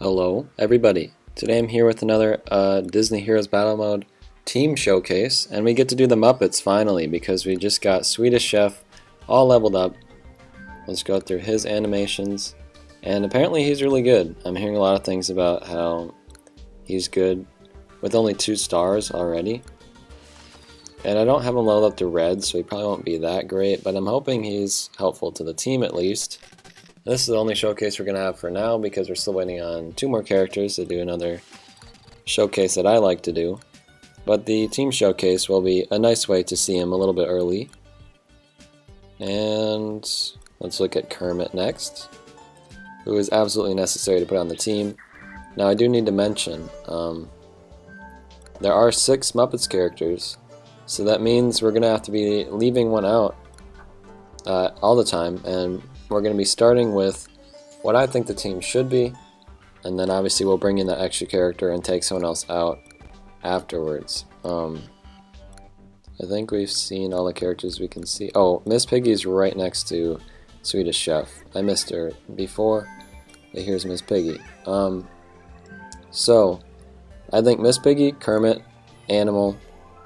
Hello, everybody. Today I'm here with another Disney Heroes Battle Mode team showcase, and we get to do the Muppets finally because we just got Swedish Chef all leveled up. Let's go through his animations, and apparently he's really good. I'm hearing a lot of things about how he's good with only 2 stars already. And I don't have him leveled up to red, so he probably won't be that great, but I'm hoping he's helpful to the team at least. This is the only showcase we're going to have for now because we're still waiting on 2 more characters to do another showcase that I like to do. But the team showcase will be a nice way to see him a little bit early. And let's look at Kermit next, who is absolutely necessary to put on the team. Now I do need to mention, there are 6 Muppets characters, so that means we're going to have to be leaving one out all the time, and we're going to be starting with what I think the team should be, and then obviously we'll bring in that extra character and take someone else out afterwards. I think we've seen all the characters we can see. Oh, Miss Piggy's right next to Swedish Chef. I missed her before, but here's Miss Piggy. So, I think Miss Piggy, Kermit, Animal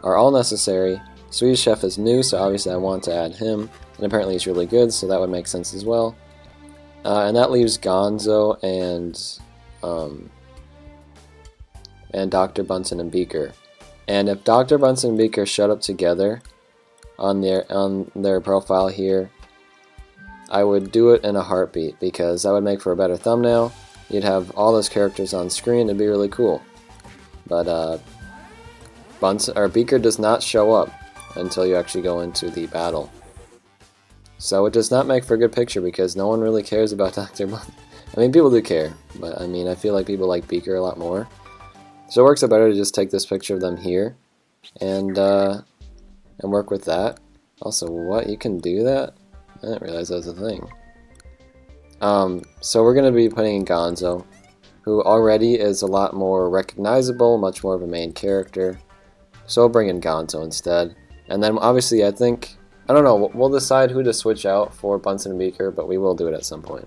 are all necessary. Swedish Chef is new, so obviously I want to add him. And apparently he's really good, so that would make sense as well. And that leaves Gonzo and Dr. Bunsen and Beaker. And if Dr. Bunsen and Beaker showed up together on their profile here, I would do it in a heartbeat because that would make for a better thumbnail. You'd have all those characters on screen. It'd be really cool. But Beaker does not show up until you actually go into the battle. So it does not make for a good picture because no one really cares about Dr. Bunsen. I mean, people do care, but I mean, I feel like people like Beaker a lot more. So it works out better to just take this picture of them here and work with that. Also, what? You can do that? I didn't realize that was a thing. So we're going to be putting in Gonzo, who already is a lot more recognizable, much more of a main character. So we'll bring in Gonzo instead. And then obviously I think, I don't know, we'll decide who to switch out for Bunsen and Beaker, but we will do it at some point.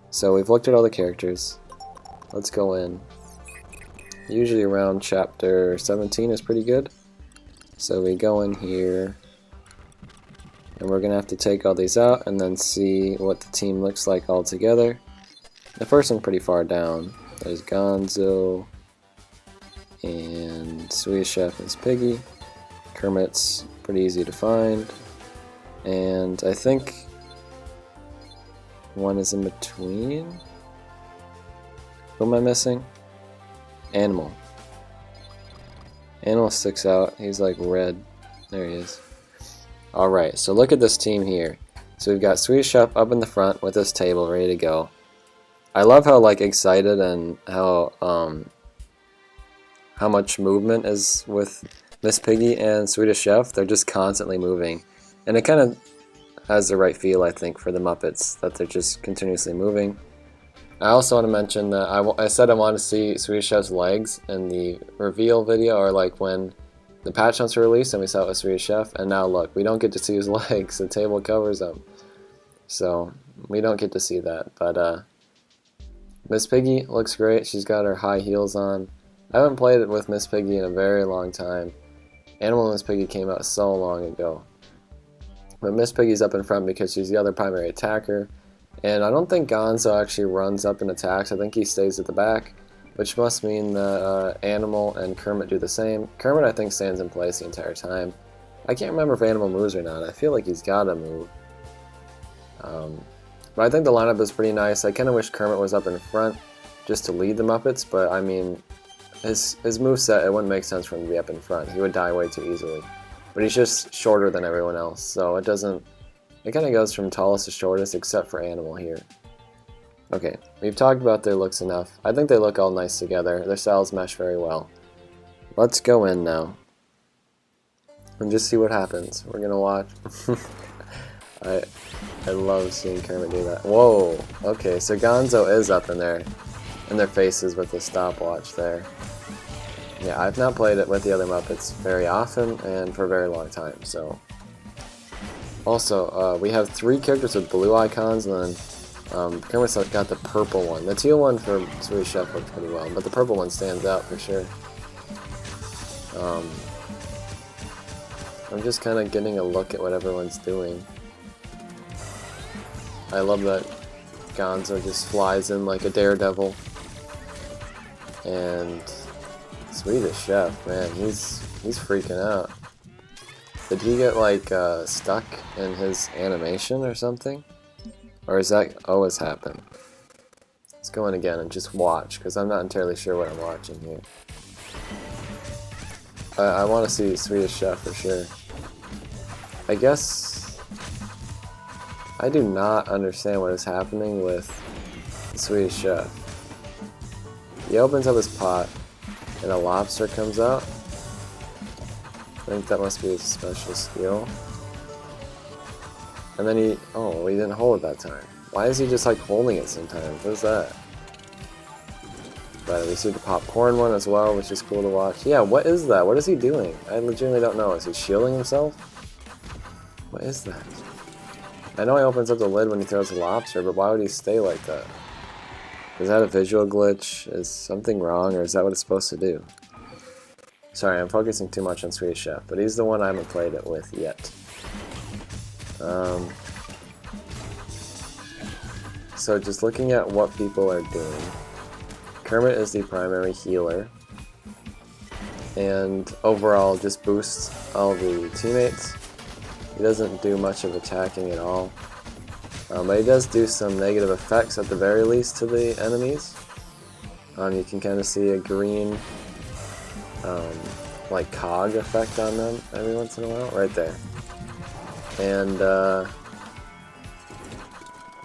So we've looked at all the characters. Let's go in. Usually around chapter 17 is pretty good. So we go in here, and we're going to have to take all these out and then see what the team looks like all together. The first one's pretty far down. There's Gonzo, and Swedish Chef is Piggy. Kermit's pretty easy to find, and I think one is in between. Who am I missing? Animal. Animal sticks out. He's like red. There he is. Alright, so look at this team here. So we've got Swedish Chef up in the front with this table ready to go. I love how like excited and how much movement is with Miss Piggy and Swedish Chef. They're just constantly moving, and it kind of has the right feel, I think, for the Muppets, that they're just continuously moving. I also want to mention that I said I wanted to see Swedish Chef's legs in the reveal video, or like when the patch notes were released and we saw it with Swedish Chef, and now look, we don't get to see his legs. The table covers them, so we don't get to see that. But Miss Piggy looks great. She's got her high heels on. I haven't played it with Miss Piggy in a very long time. Animal Miss Piggy came out so long ago. But Miss Piggy's up in front because she's the other primary attacker. And I don't think Gonzo actually runs up and attacks. I think he stays at the back, which must mean that Animal and Kermit do the same. Kermit, I think, stands in place the entire time. I can't remember if Animal moves or not. I feel like he's got to move. But I think the lineup is pretty nice. I kind of wish Kermit was up in front just to lead the Muppets, but I mean, his moveset, it wouldn't make sense for him to be up in front. He would die way too easily. But he's just shorter than everyone else, so it kind of goes from tallest to shortest except for Animal here. Okay, we've talked about their looks enough. I think they look all nice together. Their styles mesh very well. Let's go in now and just see what happens. We're gonna watch. I love seeing Kermit do that. Whoa! Okay, so Gonzo is up in their faces with the stopwatch there. Yeah, I've not played it with the other Muppets very often and for a very long time, so. Also, we have 3 characters with blue icons, and then Kermit's got the purple one. The teal one for Swedish Chef works pretty well, but the purple one stands out for sure. I'm just kind of getting a look at what everyone's doing. I love that Gonzo just flies in like a daredevil. And Swedish Chef, man, he's freaking out. Did he get like stuck in his animation or something? Or is that always happen? Let's go in again and just watch, because I'm not entirely sure what I'm watching here. I want to see Swedish Chef for sure. I guess I do not understand what is happening with the Swedish Chef. He opens up his pot and a lobster comes out. I think that must be his special skill. And then he didn't hold it that time. Why is he just like holding it sometimes? What is that? But we see the popcorn one as well, which is cool to watch. Yeah, what is that? What is he doing? I legitimately don't know. Is he shielding himself? What is that? I know he opens up the lid when he throws the lobster, but why would he stay like that? Is that a visual glitch? Is something wrong, or is that what it's supposed to do? Sorry, I'm focusing too much on Swedish Chef, but he's the one I haven't played it with yet. So just looking at what people are doing. Kermit is the primary healer, and overall just boosts all the teammates. He doesn't do much of attacking at all, but he does do some negative effects at the very least to the enemies. You can kind of see a green like cog effect on them every once in a while, right there. And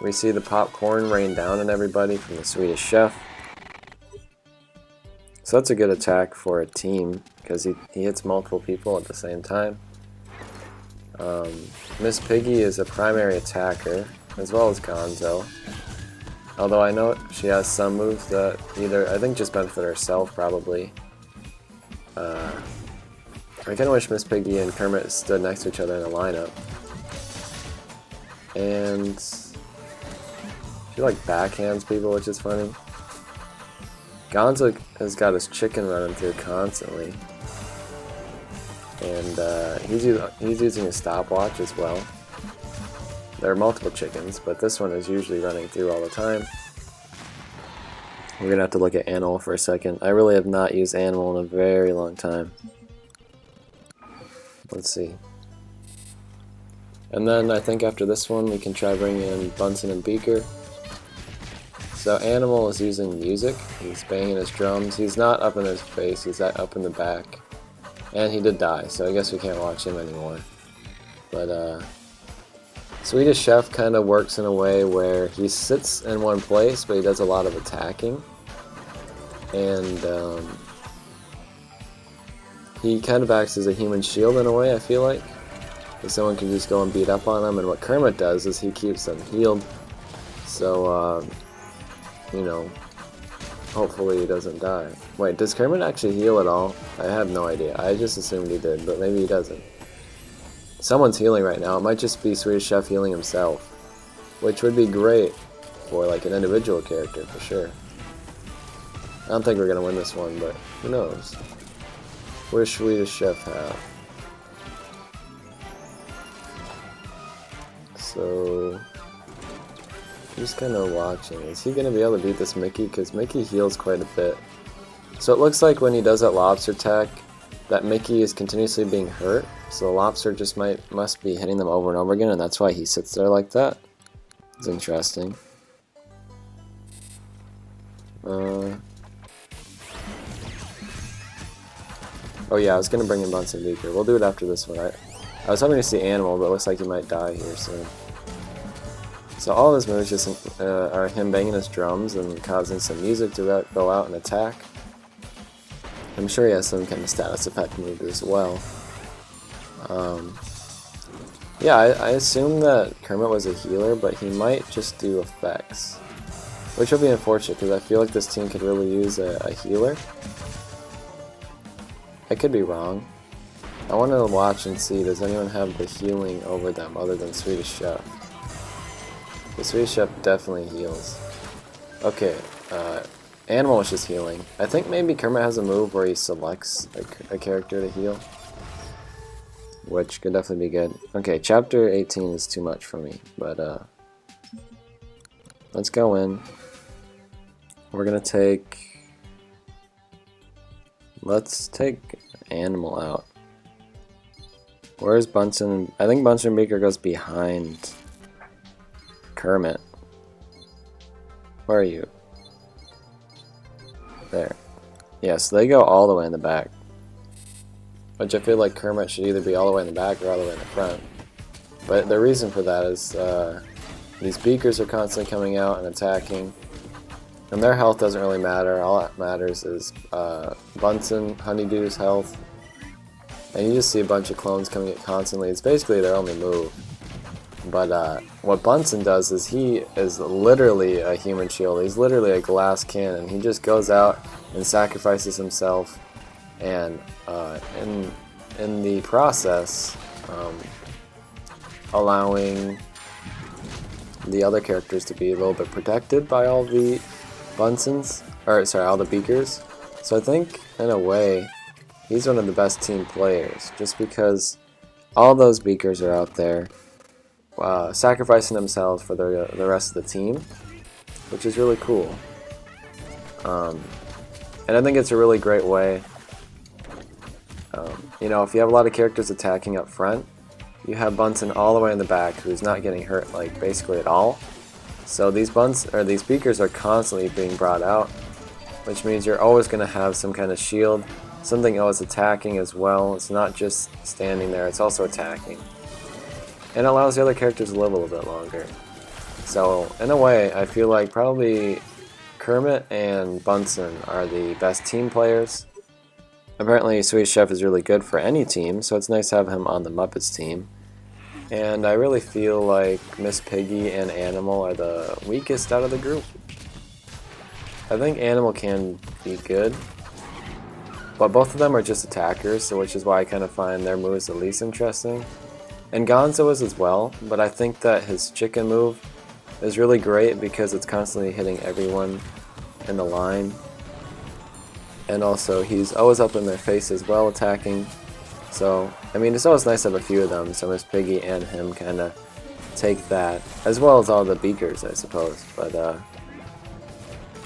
we see the popcorn rain down on everybody from the Swedish Chef. So that's a good attack for a team, because he hits multiple people at the same time. Miss Piggy is a primary attacker, as well as Gonzo. Although I know she has some moves that either, I think, just benefit herself, probably. I kind of wish Miss Piggy and Kermit stood next to each other in a lineup. And she like backhands people, which is funny. Gonzo has got his chicken running through constantly. And he's using a stopwatch as well. There are multiple chickens, but this one is usually running through all the time. We're gonna have to look at Animal for a second. I really have not used Animal in a very long time. Let's see. And then I think after this one we can try bringing in Bunsen and Beaker. So Animal is using music. He's banging his drums. He's not up in his face, he's up in the back. And he did die, so I guess we can't watch him anymore. But Swedish Chef kind of works in a way where he sits in one place, but he does a lot of attacking. And he kind of acts as a human shield in a way, I feel like. If someone can just go and beat up on him, and what Kermit does is he keeps them healed. So, you know, hopefully he doesn't die. Wait, does Kermit actually heal at all? I have no idea. I just assumed he did, but maybe he doesn't. Someone's healing right now. It might just be Swedish Chef healing himself, which would be great for like an individual character for sure. I don't think we're gonna win this one, but who knows? What does Swedish Chef have? So just kind of watching. Is he gonna be able to beat this Mickey? Because Mickey heals quite a bit. So it looks like when he does that lobster attack, that Mickey is continuously being hurt. So the lobster just must be hitting them over and over again, and that's why he sits there like that. It's interesting. Oh yeah, I was gonna bring in Bunsen Beaker. We'll do it after this one. I was hoping to see Animal, but it looks like he might die here soon. So all of his moves just are him banging his drums and causing some music to go out and attack. I'm sure he has some kind of status effect move as well. Yeah, I assume that Kermit was a healer, but he might just do effects. Which will be unfortunate, because I feel like this team could really use a healer. I could be wrong. I want to watch and see, does anyone have the healing over them other than Swedish Chef? The Swedish Chef definitely heals. Okay, Animal is just healing. I think maybe Kermit has a move where he selects a character to heal, which could definitely be good. Okay, chapter 18 is too much for me, but let's go in. We're gonna let's take Animal out. Where's Bunsen? I think Bunsen Beaker goes behind Kermit. Where are you? There. Yeah, so they go all the way in the back. Which I feel like Kermit should either be all the way in the back or all the way in the front. But the reason for that is these beakers are constantly coming out and attacking. And their health doesn't really matter. All that matters is Bunsen Honeydew's health. And you just see a bunch of clones coming in constantly. It's basically their only move. But what Bunsen does is he is literally a human shield. He's literally a glass cannon. He just goes out and sacrifices himself, and in the process, allowing the other characters to be a little bit protected by all the Bunsens, or sorry, all the Beakers. So I think in a way, he's one of the best team players, just because all those Beakers are out there. Sacrificing themselves for the rest of the team, which is really cool. And I think it's a really great way. You know, if you have a lot of characters attacking up front, you have Bunsen all the way in the back who's not getting hurt like basically at all. So these Beakers are constantly being brought out, which means you're always going to have some kind of shield, something else attacking as well. It's not just standing there, it's also attacking. And it allows the other characters to live a little bit longer. So, in a way, I feel like probably Kermit and Bunsen are the best team players. Apparently, Swedish Chef is really good for any team, so it's nice to have him on the Muppets team. And I really feel like Miss Piggy and Animal are the weakest out of the group. I think Animal can be good, but both of them are just attackers, so which is why I kind of find their moves the least interesting. And Gonzo is as well, but I think that his chicken move is really great because it's constantly hitting everyone in the line. And also, he's always up in their face as well, attacking. So, I mean, it's always nice to have a few of them, so Miss Piggy and him kind of take that, as well as all the Beakers, I suppose. But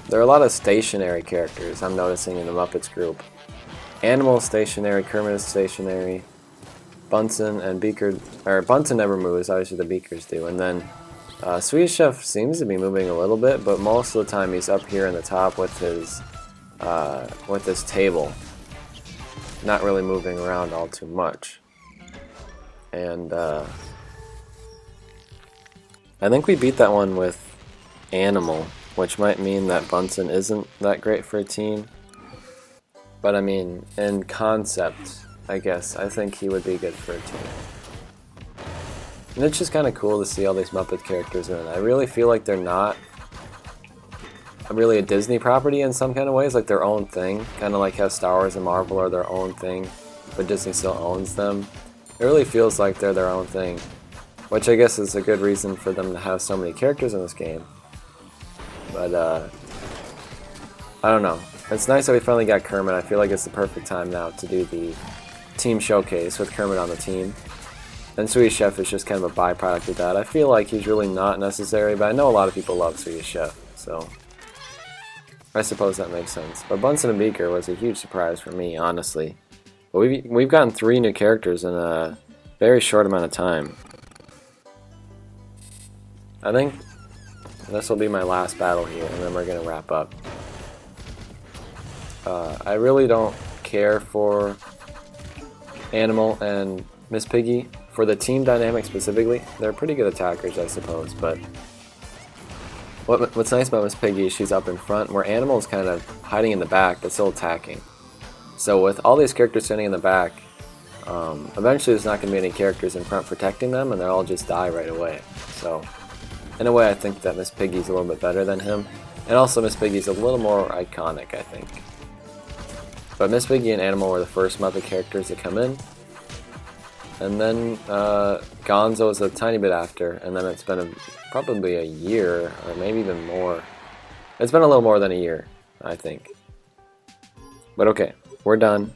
there are a lot of stationary characters I'm noticing in the Muppets group. Animal is stationary, Kermit is stationary. Bunsen and Beaker, or Bunsen never moves, obviously the Beakers do, and then Swedish Chef seems to be moving a little bit, but most of the time he's up here in the top with his table, not really moving around all too much. And I think we beat that one with Animal, which might mean that Bunsen isn't that great for a team, but I mean, in concept, I guess. I think he would be good for a team. And it's just kind of cool to see all these Muppet characters in. I really feel like they're not really a Disney property in some kind of ways, like their own thing. Kind of like how Star Wars and Marvel are their own thing, but Disney still owns them. It really feels like they're their own thing, which I guess is a good reason for them to have so many characters in this game. But, I don't know. It's nice that we finally got Kermit. I feel like it's the perfect time now to do the team showcase with Kermit on the team. And Swedish Chef is just kind of a byproduct of that. I feel like he's really not necessary, but I know a lot of people love Swedish Chef, so I suppose that makes sense. But Bunsen and Beaker was a huge surprise for me, honestly. But we've gotten 3 new characters in a very short amount of time. I think this will be my last battle here, and then we're going to wrap up. I really don't care for Animal and Miss Piggy. For the team dynamic specifically, they're pretty good attackers, I suppose, but what's nice about Miss Piggy is she's up in front, where Animal is kind of hiding in the back, but still attacking. So with all these characters standing in the back, eventually there's not going to be any characters in front protecting them, and they'll all just die right away. So, in a way, I think that Miss Piggy's a little bit better than him, and also Miss Piggy's a little more iconic, I think. But Miss Piggy and Animal were the first Muppet characters to come in. and then Gonzo is a tiny bit after, and then it's been probably a year, or maybe even more. It's been a little more than a year, I think. But okay, we're done.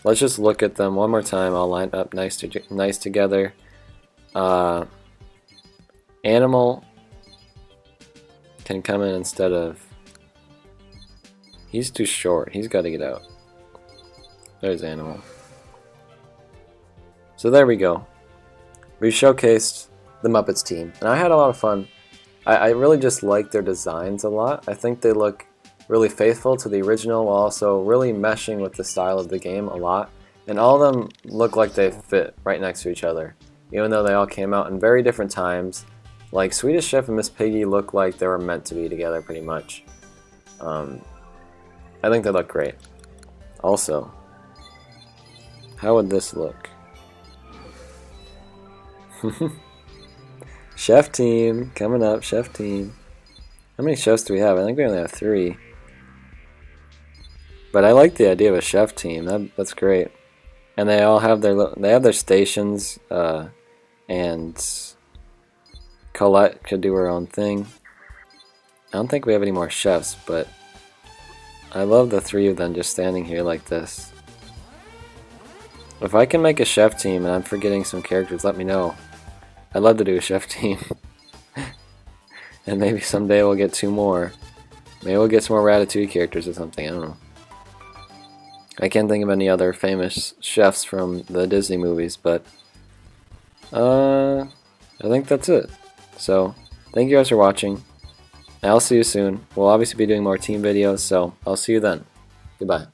Let's just look at them one more time, all lined up nice together. Animal can come in instead of... He's too short, he's got to get out. There's Animal. So there we go. We showcased the Muppets team, and I had a lot of fun. I really just like their designs a lot. I think they look really faithful to the original while also really meshing with the style of the game a lot. And all of them look like they fit right next to each other, even though they all came out in very different times. Like Swedish Chef and Miss Piggy look like they were meant to be together pretty much. I think they look great. Also, how would this look? Chef team coming up, chef team. How many chefs do we have? I think we only have 3. But I like the idea of a chef team. That's great. And they all have their stations. And Colette could do her own thing. I don't think we have any more chefs, but I love the 3 of them just standing here like this. If I can make a chef team and I'm forgetting some characters, let me know. I'd love to do a chef team. And maybe someday we'll get 2 more. Maybe we'll get some more Ratatouille characters or something, I don't know. I can't think of any other famous chefs from the Disney movies, but I think that's it. So, thank you guys for watching. I'll see you soon. We'll obviously be doing more team videos, so I'll see you then. Goodbye.